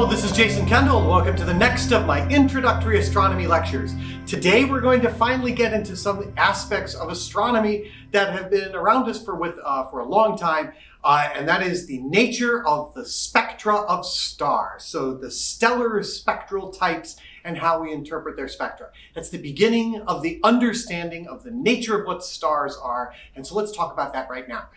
this is Jason Kendall, and welcome to the next of my introductory astronomy lectures. Today we're going to finally get into some aspects of astronomy that have been around us for a long time, and that is the nature of the spectra of stars. So the stellar spectral types and how we interpret their spectra. That's the beginning of the understanding of the nature of what stars are, and so let's talk about that right now.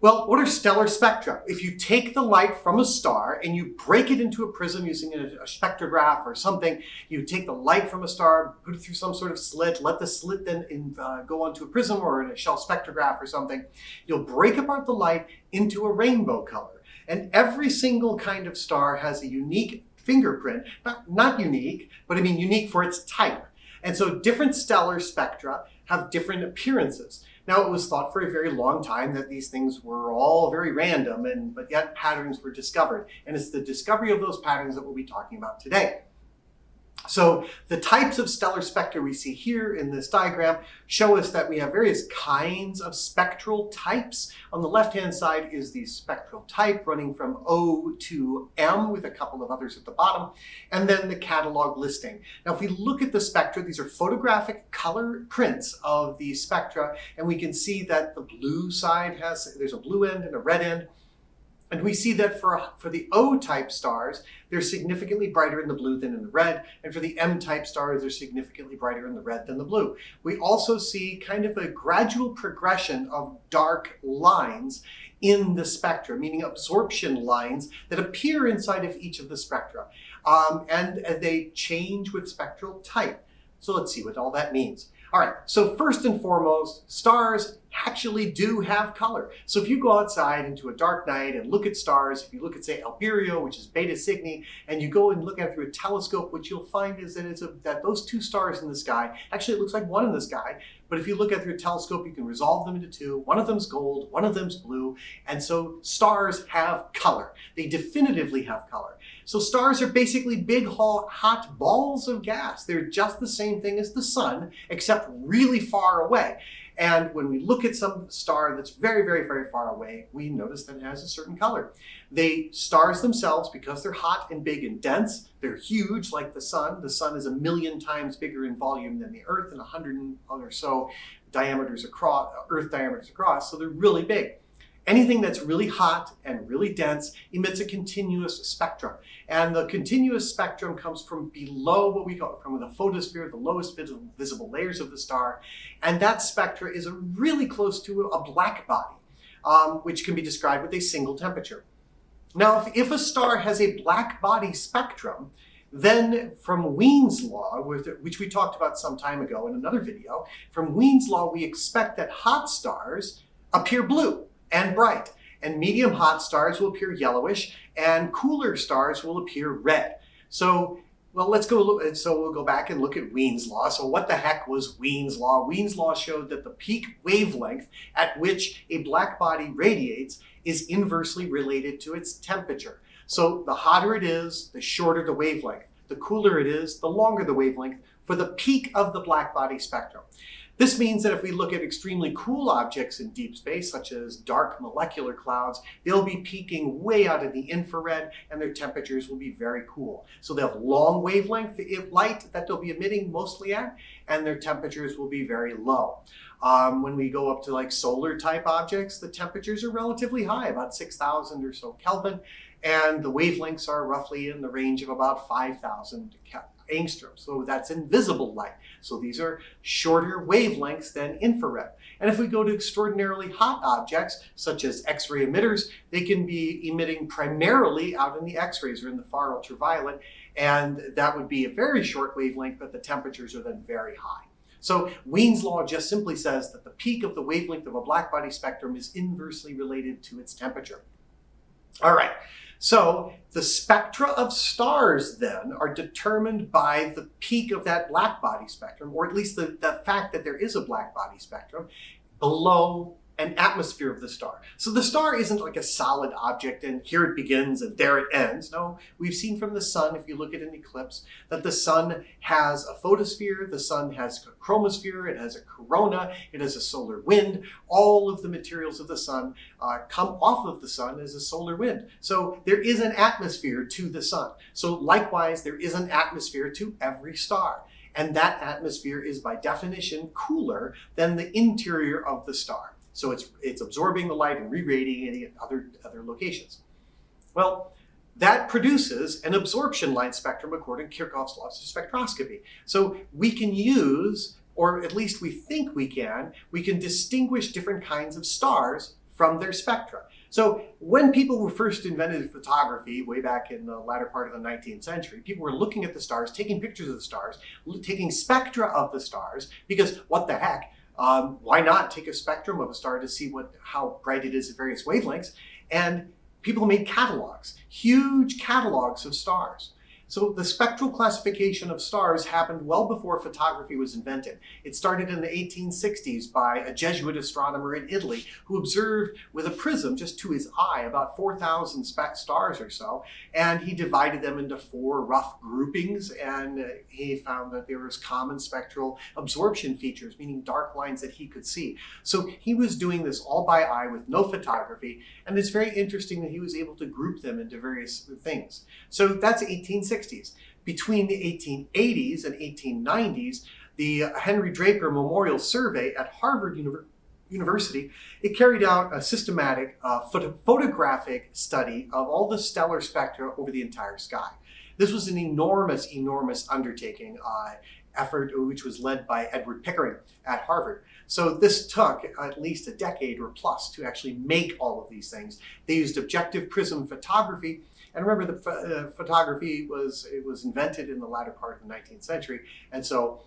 Well, what are stellar spectra? If you take the light from a star and you break it into a prism using a spectrograph or something, you take the light from a star, put it through some sort of slit, let the slit then go onto a prism or in a shell spectrograph or something, you'll break apart the light into a rainbow color. And every single kind of star has a unique fingerprint, not unique, but I mean unique for its type. And so different stellar spectra have different appearances. Now, it was thought for a very long time that these things were all very random, but yet patterns were discovered. And it's the discovery of those patterns that we'll be talking about today. So the types of stellar spectra we see here in this diagram show us that we have various kinds of spectral types. On the left-hand side is the spectral type running from O to M with a couple of others at the bottom, and then the catalog listing. Now, if we look at the spectra, these are photographic color prints of the spectra, and we can see that the blue side there's a blue end and a red end. And we see that for the O-type stars, they're significantly brighter in the blue than in the red. And for the M-type stars, they're significantly brighter in the red than the blue. We also see kind of a gradual progression of dark lines in the spectra, meaning absorption lines that appear inside of each of the spectra. And they change with spectral type. So let's see what all that means. All right, so first and foremost, stars actually do have color. So if you go outside into a dark night and look at stars, if you look at, say, Albireo, which is Beta Cygni, and you go and look at it through a telescope, what you'll find is that that those two stars in the sky, actually it looks like one in the sky, but if you look at it through a telescope, you can resolve them into two. One of them's gold, one of them's blue, and so stars have color. They definitively have color. So stars are basically big, hot balls of gas. They're just the same thing as the sun, except really far away. And when we look at some star that's very, very, very far away, we notice that it has a certain color. Stars themselves, because they're hot and big and dense, they're huge like the sun. The sun is 1,000,000 times bigger in volume than the Earth, and 100 or so Earth diameters across, so they're really big. Anything that's really hot and really dense emits a continuous spectrum. And the continuous spectrum comes from below what we call, from the photosphere, the lowest visible layers of the star. And that spectra is really close to a black body, which can be described with a single temperature. Now, if a star has a black body spectrum, then from Wien's law, which we talked about some time ago in another video, from Wien's law, we expect that hot stars appear blue and bright, and medium hot stars will appear yellowish, and cooler stars will appear red. So, well, let's go look. So we'll go back and look at Wien's law. So what the heck was Wien's law? Wien's law showed that the peak wavelength at which a black body radiates is inversely related to its temperature. So the hotter it is, the shorter the wavelength. The cooler it is, the longer the wavelength for the peak of the black body spectrum. This means that if we look at extremely cool objects in deep space, such as dark molecular clouds, they'll be peaking way out in the infrared, and their temperatures will be very cool. So they'll have long wavelength light that they'll be emitting mostly at, and their temperatures will be very low. When we go up to like solar type objects, the temperatures are relatively high, about 6,000 or so Kelvin, and the wavelengths are roughly in the range of about 5,000 angstroms. So that's invisible light. So these are shorter wavelengths than infrared. And if we go to extraordinarily hot objects, such as X-ray emitters, they can be emitting primarily out in the X-rays or in the far ultraviolet, and that would be a very short wavelength, but the temperatures are then very high. So Wien's law just simply says that the peak of the wavelength of a black body spectrum is inversely related to its temperature. All right. So the spectra of stars then are determined by the peak of that black body spectrum, or at least the fact that there is a black body spectrum below an atmosphere of the star. So the star isn't like a solid object and here it begins and there it ends. No, we've seen from the sun, if you look at an eclipse, that the sun has a photosphere, the sun has a chromosphere, it has a corona, it has a solar wind. All of the materials of the sun come off of the sun as a solar wind. So there is an atmosphere to the sun. So likewise, there is an atmosphere to every star. And that atmosphere is by definition cooler than the interior of the star. So it's absorbing the light and re-radiating it at other locations. Well, that produces an absorption line spectrum according to Kirchhoff's laws of spectroscopy. So we can use, or at least we think we can distinguish different kinds of stars from their spectra. So when people first invented photography way back in the latter part of the 19th century, people were looking at the stars, taking pictures of the stars, taking spectra of the stars, because what the heck, why not take a spectrum of a star to see how bright it is at various wavelengths? And people made catalogs, huge catalogs of stars. So the spectral classification of stars happened well before photography was invented. It started in the 1860s by a Jesuit astronomer in Italy who observed with a prism just to his eye about 4,000 stars or so, and he divided them into 4 rough groupings, and he found that there was common spectral absorption features, meaning dark lines that he could see. So he was doing this all by eye with no photography, and it's very interesting that he was able to group them into various things. So that's 1860s. Between the 1880s and 1890s, the Henry Draper Memorial Survey at Harvard University, it carried out a systematic photographic study of all the stellar spectra over the entire sky. This was an enormous undertaking, effort which was led by Edward Pickering at Harvard. So this took at least a decade or plus to actually make all of these things. They used objective prism photography. And remember, the photography was invented in the latter part of the 19th century. And so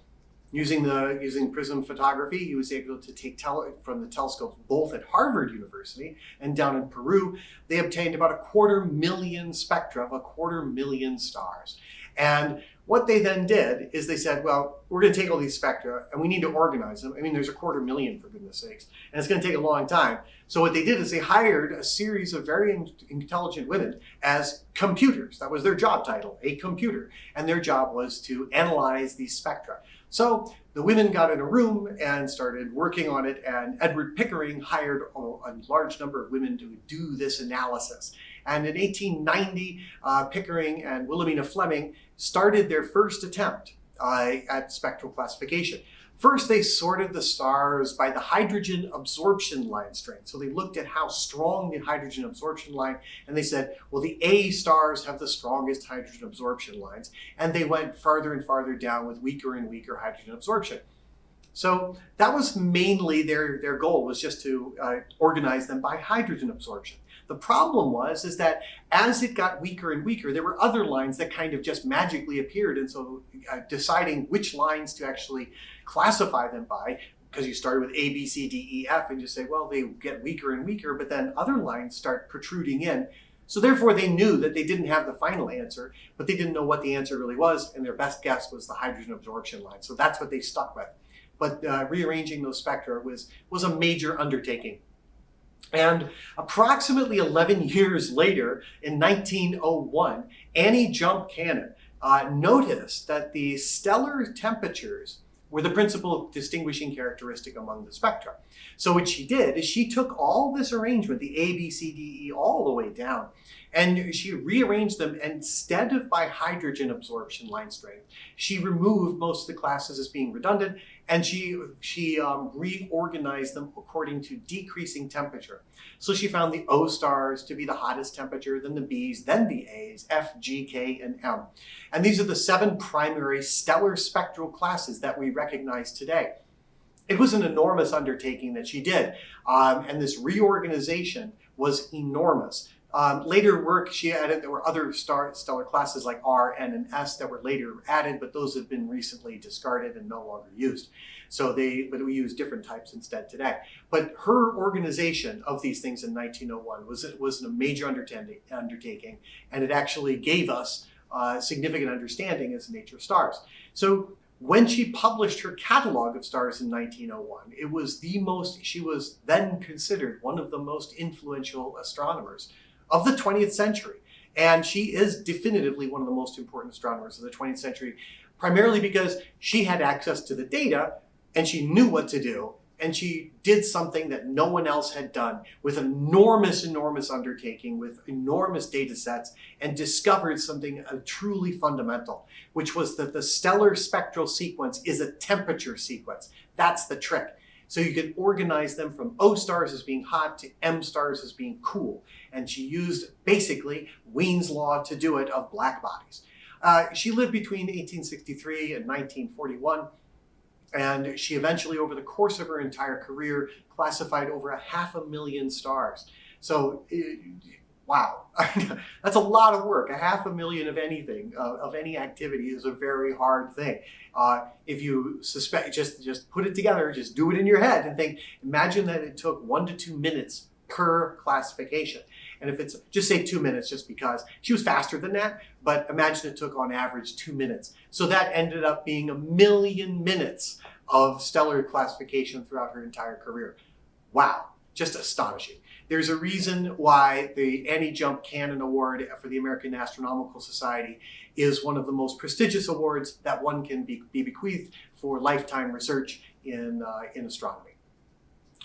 using prism photography, he was able to take from the telescopes both at Harvard University and down in Peru. They obtained about 250,000 spectra of 250,000 stars. And what they then did is they said, well, we're going to take all these spectra and we need to organize them. I mean, there's 250,000 for goodness sakes, and it's going to take a long time. So what they did is they hired a series of very intelligent women as computers. That was their job title, a computer. And their job was to analyze these spectra. So the women got in a room and started working on it, and Edward Pickering hired a large number of women to do this analysis. And in 1890, Pickering and Wilhelmina Fleming started their first attempt at spectral classification. First, they sorted the stars by the hydrogen absorption line strength. So they looked at how strong the hydrogen absorption line, and they said, well, the A stars have the strongest hydrogen absorption lines. And they went farther and farther down with weaker and weaker hydrogen absorption. So that was mainly their goal, was just to organize them by hydrogen absorption. The problem is that as it got weaker and weaker, there were other lines that kind of just magically appeared. And so deciding which lines to actually classify them by, because you started with A, B, C, D, E, F, and just say, well, they get weaker and weaker, but then other lines start protruding in. So therefore they knew that they didn't have the final answer, but they didn't know what the answer really was. And their best guess was the hydrogen absorption line. So that's what they stuck with. But rearranging those spectra was a major undertaking. And approximately 11 years later, in 1901, Annie Jump Cannon noticed that the stellar temperatures were the principal distinguishing characteristic among the spectra. So what she did is she took all this arrangement, the A, B, C, D, E, all the way down, and she rearranged them. Instead of by hydrogen absorption line strength, she removed most of the classes as being redundant, and she reorganized them according to decreasing temperature. So she found the O stars to be the hottest temperature, then the Bs, then the As, F, G, K, and M. And these are the 7 primary stellar spectral classes that we recognize today. It was an enormous undertaking that she did, and this reorganization was enormous. Later work she added, there were other stellar classes like R, N, and S that were later added, but those have been recently discarded and no longer used. But we use different types instead today. But her organization of these things in 1901 was a major undertaking, and it actually gave us significant understanding as the nature of stars. So When she published her catalog of stars in 1901, it was she was then considered one of the most influential astronomers of the 20th century. And she is definitively one of the most important astronomers of the 20th century, primarily because she had access to the data and she knew what to do. And she did something that no one else had done with enormous undertaking, with enormous data sets, and discovered something truly fundamental, which was that the stellar spectral sequence is a temperature sequence. That's the trick. So you can organize them from O stars as being hot to M stars as being cool. And she used basically Wien's law to do it of black bodies. She lived between 1863 and 1941. And she eventually, over the course of her entire career, classified over 500,000 stars. So, wow, that's a lot of work. 500,000 of anything, of any activity, is a very hard thing. If you suspect, just put it together, just do it in your head and think, imagine that it took 1 to 2 minutes per classification. And if it's, just say 2 minutes, just because she was faster than that, but imagine it took on average 2 minutes. So that ended up being 1,000,000 minutes of stellar classification throughout her entire career. Wow, just astonishing. There's a reason why the Annie Jump Cannon Award for the American Astronomical Society is one of the most prestigious awards that one can be bequeathed for lifetime research in astronomy.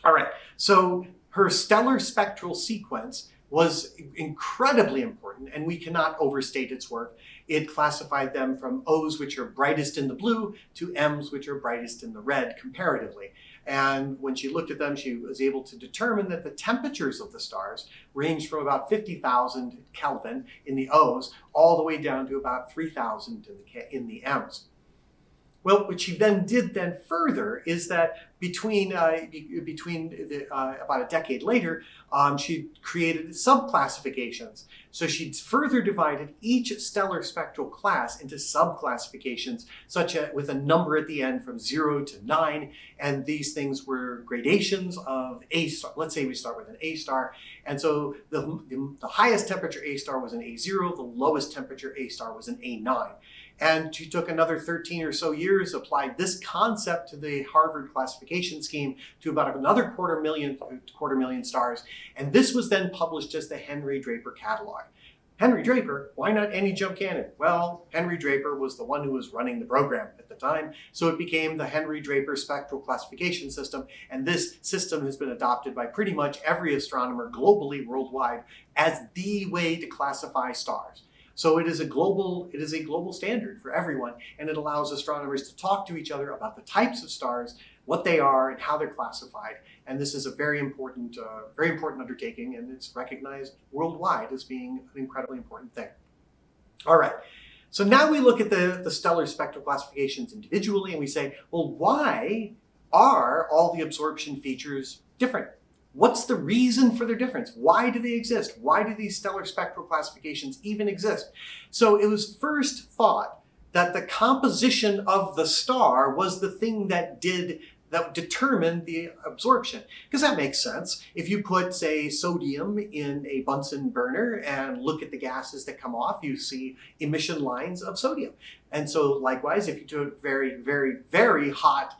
All right, so her stellar spectral sequence was incredibly important, and we cannot overstate its work. It classified them from O's, which are brightest in the blue, to M's, which are brightest in the red, comparatively. And when she looked at them, she was able to determine that the temperatures of the stars ranged from about 50,000 Kelvin in the O's all the way down to about 3,000 in the M's. Well, what she then did further is that between about a decade later, she created subclassifications. So she further divided each stellar spectral class into subclassifications, such as with a number at the end from 0 to 9. And these things were gradations of A star. Let's say we start with an A star. And so the highest temperature A star was an A0, the lowest temperature A star was an A9. And she took another 13 or so years, applied this concept to the Harvard classification scheme to about another quarter million stars. And this was then published as the Henry Draper catalog. Henry Draper, why not Annie Jump Cannon? Well, Henry Draper was the one who was running the program at the time, so it became the Henry Draper Spectral Classification System, and this system has been adopted by pretty much every astronomer globally, worldwide, as the way to classify stars. So it is a global standard for everyone, and it allows astronomers to talk to each other about the types of stars, what they are, and how they're classified. And this is a very important undertaking, and it's recognized worldwide as being an incredibly important thing. All right, so now we look at the stellar spectral classifications individually, and we say, well, why are all the absorption features different? What's the reason for their difference? Why do they exist? Why do these stellar spectral classifications even exist? So it was first thought that the composition of the star was the thing that determined the absorption. Because that makes sense. If you put, say, sodium in a Bunsen burner and look at the gases that come off, you see emission lines of sodium. And so likewise, if you took very, very, very hot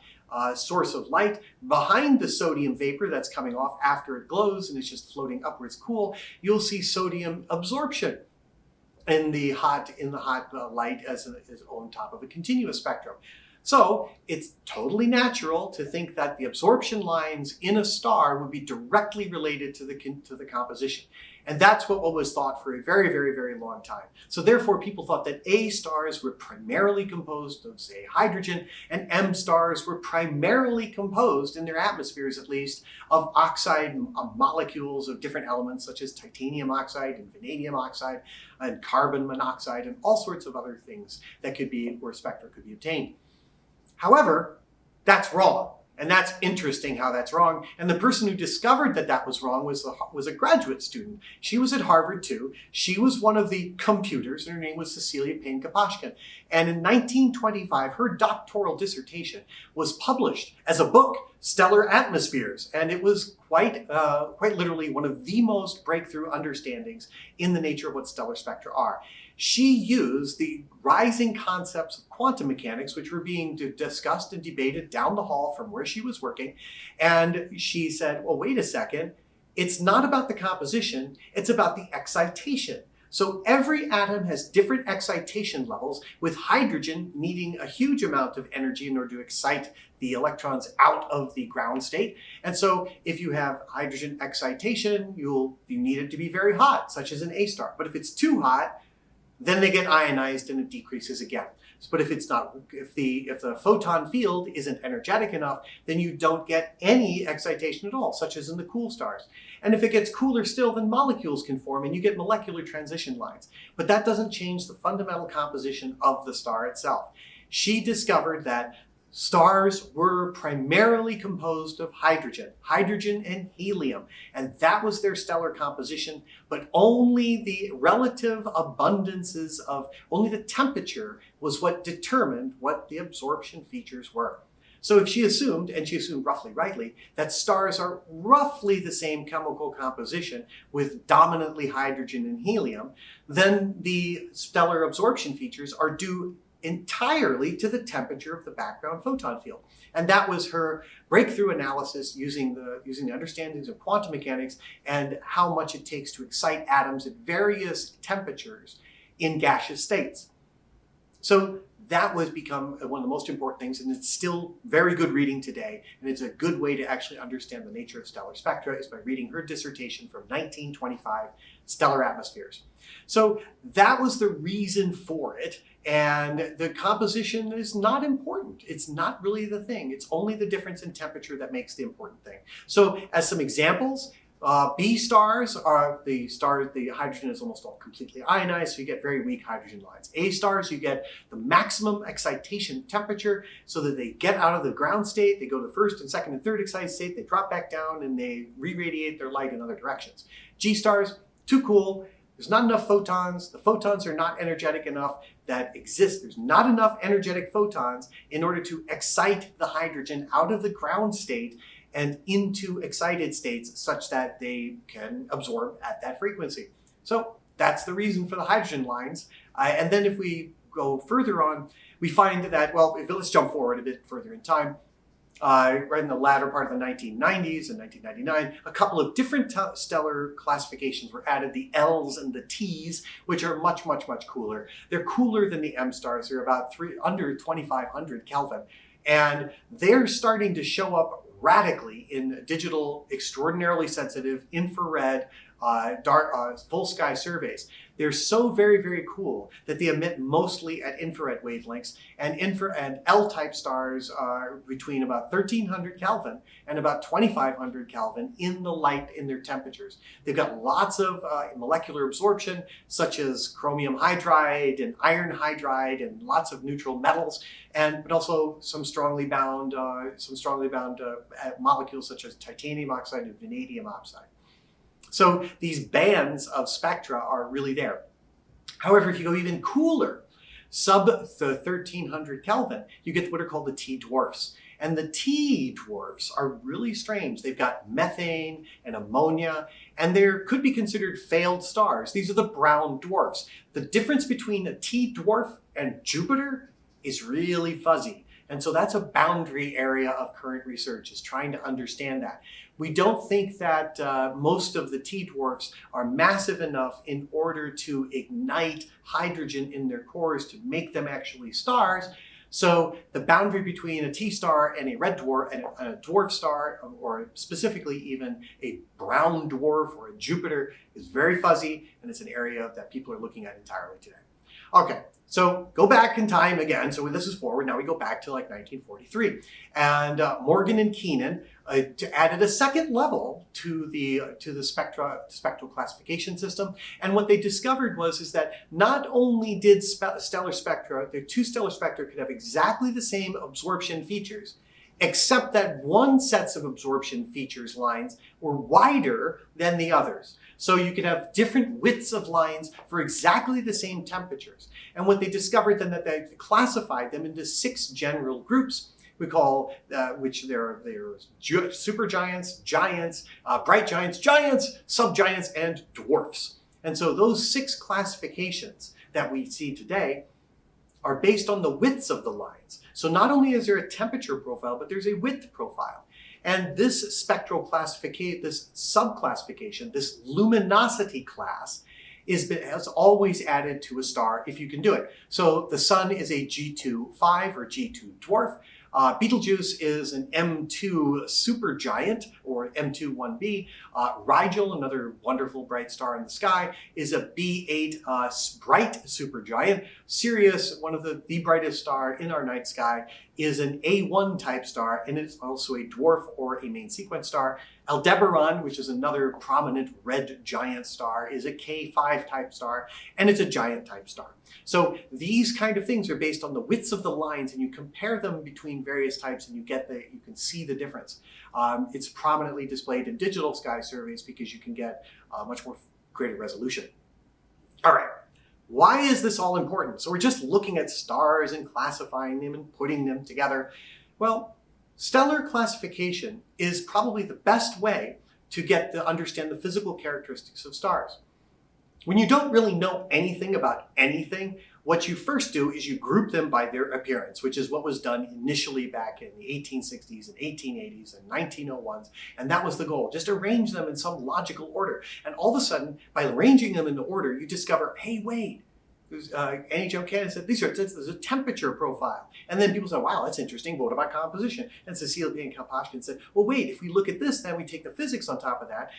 source of light behind the sodium vapor that's coming off after it glows and it's just floating upwards cool, you'll see sodium absorption in the hot light as on top of a continuous spectrum. So it's totally natural to think that the absorption lines in a star would be directly related to the composition. And that's what was thought for a very, very, very long time. So therefore, people thought that A stars were primarily composed of, say, hydrogen, and M stars were primarily composed, in their atmospheres at least, of oxide molecules of different elements, such as titanium oxide and vanadium oxide and carbon monoxide and all sorts of other things that could be where spectra could be obtained. However, that's wrong. And that's interesting how that's wrong. And the person who discovered that was wrong was a graduate student. She was at Harvard too. She was one of the computers, and her name was Cecilia Payne-Gaposchkin. And in 1925, her doctoral dissertation was published as a book, Stellar Atmospheres. And it was quite literally one of the most breakthrough understandings in the nature of what stellar spectra are. she used the rising concepts of quantum mechanics, which were being discussed and debated down the hall from where she was working. And she said, well, wait a second, it's not about the composition, it's about the excitation. So every atom has different excitation levels, with hydrogen needing a huge amount of energy in order to excite the electrons out of the ground state. And so if you have hydrogen excitation, you need it to be very hot, such as an A star. But if it's too hot, then they get ionized and it decreases again. But if it's not, if the photon field isn't energetic enough, then you don't get any excitation at all, such as in the cool stars. And if it gets cooler still, then molecules can form and you get molecular transition lines. But that doesn't change the fundamental composition of the star itself. She discovered that stars were primarily composed of hydrogen and helium, and that was their stellar composition, but only the relative abundances of, only the temperature was what determined what the absorption features were. So if she assumed, and she assumed roughly rightly, that stars are roughly the same chemical composition with dominantly hydrogen and helium, then the stellar absorption features are due entirely to the temperature of the background photon field. And that was her breakthrough analysis using the understandings of quantum mechanics and how much it takes to excite atoms at various temperatures in gaseous states. So that was become one of the most important things, and it's still very good reading today. And it's a good way to actually understand the nature of stellar spectra is by reading her dissertation from 1925, Stellar Atmospheres. So that was the reason for it. And the composition is not important. It's not really the thing. It's only the difference in temperature that makes the important thing. So as some examples, B stars are the stars, the hydrogen is almost all completely ionized, so you get very weak hydrogen lines. A stars, you get the maximum excitation temperature so that they get out of the ground state, they go to first and second and third excited state, they drop back down and they re-radiate their light in other directions. G stars, too cool. There's not enough photons. The photons are not energetic enough that exist. There's not enough energetic photons in order to excite the hydrogen out of the ground state and into excited states such that they can absorb at that frequency. So that's the reason for the hydrogen lines. And then if we go further on, we find that, well, let's jump forward a bit further in time. Right in the latter part of the 1990s and 1999, a couple of different stellar classifications were added, the L's and the T's, which are much, much, much cooler. They're cooler than the M stars. They're about under 2,500 Kelvin. And they're starting to show up radically in digital, extraordinarily sensitive, infrared, full sky surveys. They're so very, very cool that they emit mostly at infrared wavelengths, and L-type stars are between about 1300 Kelvin and about 2500 Kelvin in the light in their temperatures. They've got lots of molecular absorption, such as chromium hydride and iron hydride and lots of neutral metals, but also some strongly bound molecules such as titanium oxide and vanadium oxide. So these bands of spectra are really there. However, if you go even cooler, sub the 1300 Kelvin, you get what are called the T dwarfs. And the T dwarfs are really strange. They've got methane and ammonia, and they could be considered failed stars. These are the brown dwarfs. The difference between a T dwarf and Jupiter is really fuzzy. And so that's a boundary area of current research, is trying to understand that. We don't think that most of the T dwarfs are massive enough in order to ignite hydrogen in their cores to make them actually stars. So the boundary between a T star and a red dwarf and a dwarf star, or specifically even a brown dwarf or a Jupiter, is very fuzzy, and it's an area that people are looking at entirely today. Okay, so go back in time again. So this is forward. Now we go back to like 1943. And Morgan and Keenan added a second level to the spectral classification system. And what they discovered is that not only did stellar spectra, the two stellar spectra could have exactly the same absorption features, except that one set of absorption features lines were wider than the others. So you could have different widths of lines for exactly the same temperatures. And what they discovered then, that they classified them into 6 general groups. We call, which there are supergiants, giants, bright giants, giants, subgiants, and dwarfs. And so those 6 classifications that we see today are based on the widths of the lines. So not only is there a temperature profile, but there's a width profile. And this spectral classification, this subclassification, this luminosity class has always added to a star if you can do it. So the sun is a G2-5 or G2 dwarf. Betelgeuse is an M2 supergiant or M2-1b. Rigel, another wonderful bright star in the sky, is a B8 bright supergiant. Sirius, one of the brightest star in our night sky, is an A1 type star, and it's also a dwarf or a main sequence star. Aldebaran, which is another prominent red giant star, is a K5 type star, and it's a giant type star. So these kind of things are based on the widths of the lines, and you compare them between various types, and you can see the difference. It's prominently displayed in digital sky surveys because you can get much more greater resolution. All right. Why is this all important? So we're just looking at stars and classifying them and putting them together. Well, stellar classification is probably the best way to understand the physical characteristics of stars. When you don't really know anything about anything, what you first do is you group them by their appearance, which is what was done initially back in the 1860s and 1880s and 1901s. And that was the goal, just arrange them in some logical order. And all of a sudden, by arranging them in the order, you discover, hey, wait, NHL Keenan said, there's a temperature profile. And then people said, wow, that's interesting. What about composition? And Cecilia Payne-Gaposchkin said, well, wait, if we look at this, then we take the physics on top of that.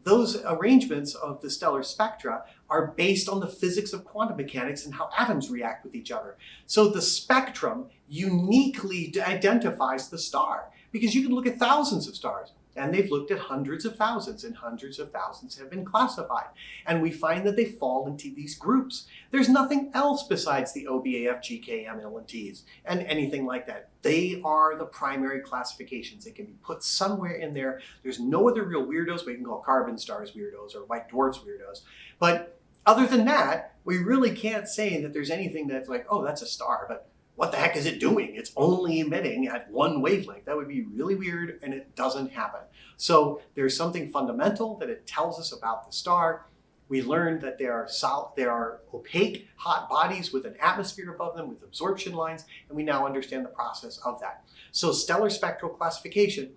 Those arrangements of the stellar spectra are based on the physics of quantum mechanics and how atoms react with each other. So the spectrum uniquely identifies the star, because you can look at thousands of stars, and they've looked at hundreds of thousands, and hundreds of thousands have been classified. And we find that they fall into these groups. There's nothing else besides the OBAFGKM LNTs and anything like that. They are the primary classifications. They can be put somewhere in there. There's no other real weirdos. We can call carbon stars weirdos or white dwarfs weirdos. But other than that, we really can't say that there's anything that's like, oh, that's a star, but what the heck is it doing? It's only emitting at one wavelength. That would be really weird, and it doesn't happen. So there's something fundamental that it tells us about the star. We learned that there are opaque, hot bodies with an atmosphere above them with absorption lines, and we now understand the process of that. So stellar spectral classification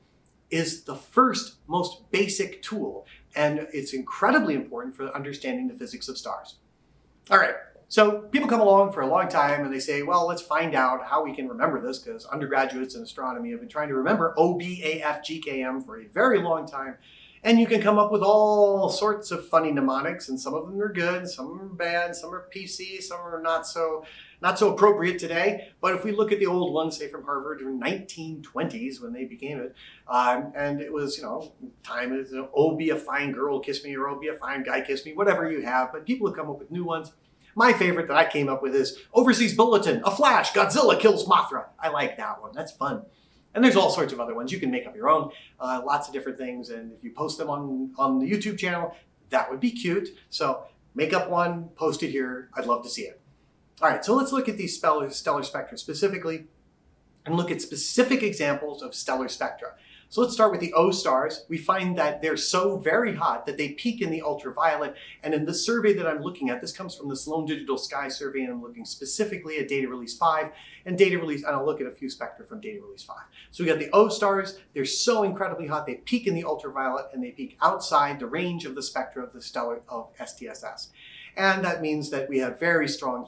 is the first, most basic tool, and it's incredibly important for understanding the physics of stars. All right. So people come along for a long time and they say, well, let's find out how we can remember this, because undergraduates in astronomy have been trying to remember OBAFGKM for a very long time. And you can come up with all sorts of funny mnemonics, and some of them are good, some are bad, some are PC, some are not so appropriate today. But if we look at the old ones, say from Harvard in the 1920s when they became it, and it was, time is, oh, be a fine girl, kiss me, or oh, be a fine guy, kiss me, whatever you have. But people have come up with new ones. My favorite that I came up with is Overseas Bulletin, a flash, Godzilla kills Mothra. I like that one, that's fun. And there's all sorts of other ones. You can make up your own, lots of different things. And if you post them on the YouTube channel, that would be cute. So make up one, post it here. I'd love to see it. All right, so let's look at these stellar spectra specifically and look at specific examples of stellar spectra. So let's start with the O stars. We find that they're so very hot that they peak in the ultraviolet. And in the survey that I'm looking at, this comes from the Sloan Digital Sky Survey, and I'm looking specifically at data release 5 and I'll look at a few spectra from data release 5. So we got the O stars. They're so incredibly hot. They peak in the ultraviolet, and they peak outside the range of the spectra of the stellar of STSS. And that means that we have very strong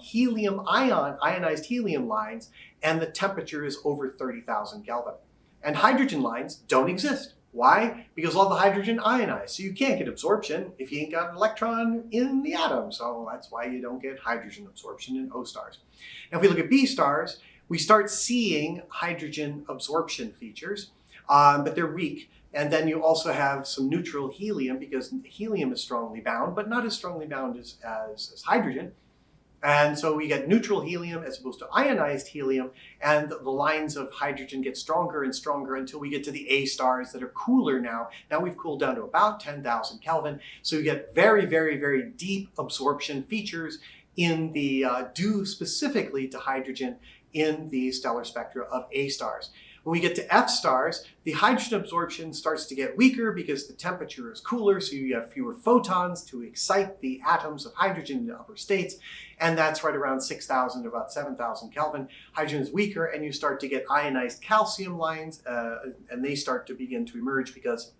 ionized helium lines, and the temperature is over 30,000 Kelvin. And hydrogen lines don't exist. Why? Because all the hydrogen ionized. So you can't get absorption if you ain't got an electron in the atom. So that's why you don't get hydrogen absorption in O stars. Now if we look at B stars, we start seeing hydrogen absorption features, but they're weak. And then you also have some neutral helium, because helium is strongly bound, but not as strongly bound as hydrogen. And so we get neutral helium as opposed to ionized helium, and the lines of hydrogen get stronger and stronger until we get to the A stars that are cooler now. Now we've cooled down to about 10,000 Kelvin. So you get very, very, very deep absorption features in the due specifically to hydrogen in the stellar spectra of A stars. When we get to F stars, the hydrogen absorption starts to get weaker because the temperature is cooler, so you have fewer photons to excite the atoms of hydrogen in the upper states, and that's right around 6,000 to about 7,000 Kelvin. Hydrogen is weaker, and you start to get ionized calcium lines, and they start to begin to emerge because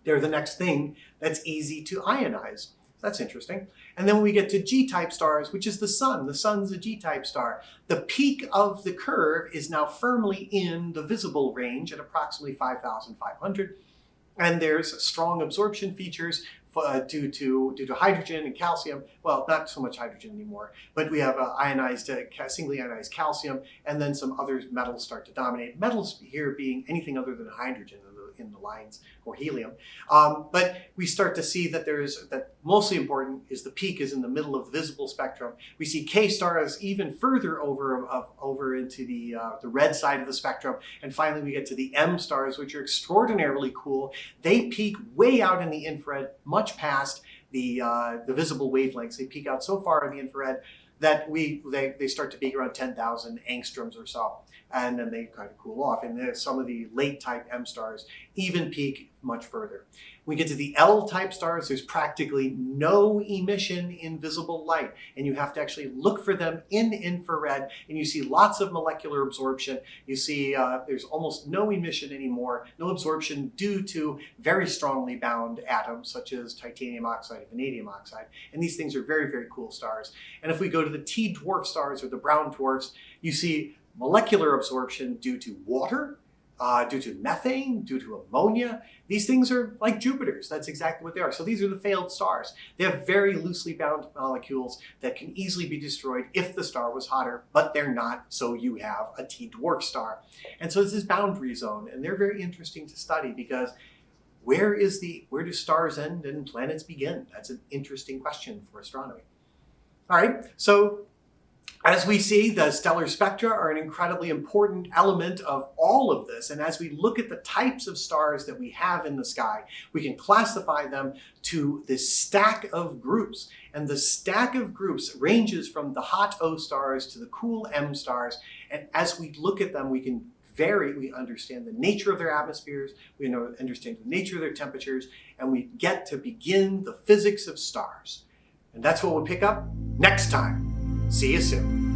they're the next thing that's easy to ionize. That's interesting. And then when we get to G-type stars, which is the sun's a G-type star. The peak of the curve is now firmly in the visible range at approximately 5,500. And there's strong absorption features due to hydrogen and calcium. Well, not so much hydrogen anymore, but we have singly ionized calcium, and then some other metals start to dominate. Metals here being anything other than hydrogen in the lines, or helium. But we start to see that that mostly important is the peak is in the middle of the visible spectrum. We see K stars even further over into the red side of the spectrum. And finally, we get to the M stars, which are extraordinarily cool. They peak way out in the infrared, much past the visible wavelengths. They peak out so far in the infrared that they start to peak around 10,000 angstroms or so. And then they kind of cool off. And some of the late type M stars even peak much further. When we get to the L type stars, there's practically no emission in visible light. And you have to actually look for them in infrared. And you see lots of molecular absorption. You see there's almost no emission anymore, no absorption due to very strongly bound atoms such as titanium oxide and vanadium oxide. And these things are very, very cool stars. And if we go to the T dwarf stars, or the brown dwarfs, you see molecular absorption due to water, due to methane, due to ammonia. These things are like Jupiter's. That's exactly what they are. So these are the failed stars. They have very loosely bound molecules that can easily be destroyed if the star was hotter, but they're not, so you have a T dwarf star. And so this is boundary zone, and they're very interesting to study because where do stars end and planets begin? That's an interesting question for astronomy. All right, so as we see, the stellar spectra are an incredibly important element of all of this. And as we look at the types of stars that we have in the sky, we can classify them to this stack of groups. And the stack of groups ranges from the hot O stars to the cool M stars. And as we look at them, we understand the nature of their atmospheres, we understand the nature of their temperatures, and we get to begin the physics of stars. And that's what we'll pick up next time. See you soon.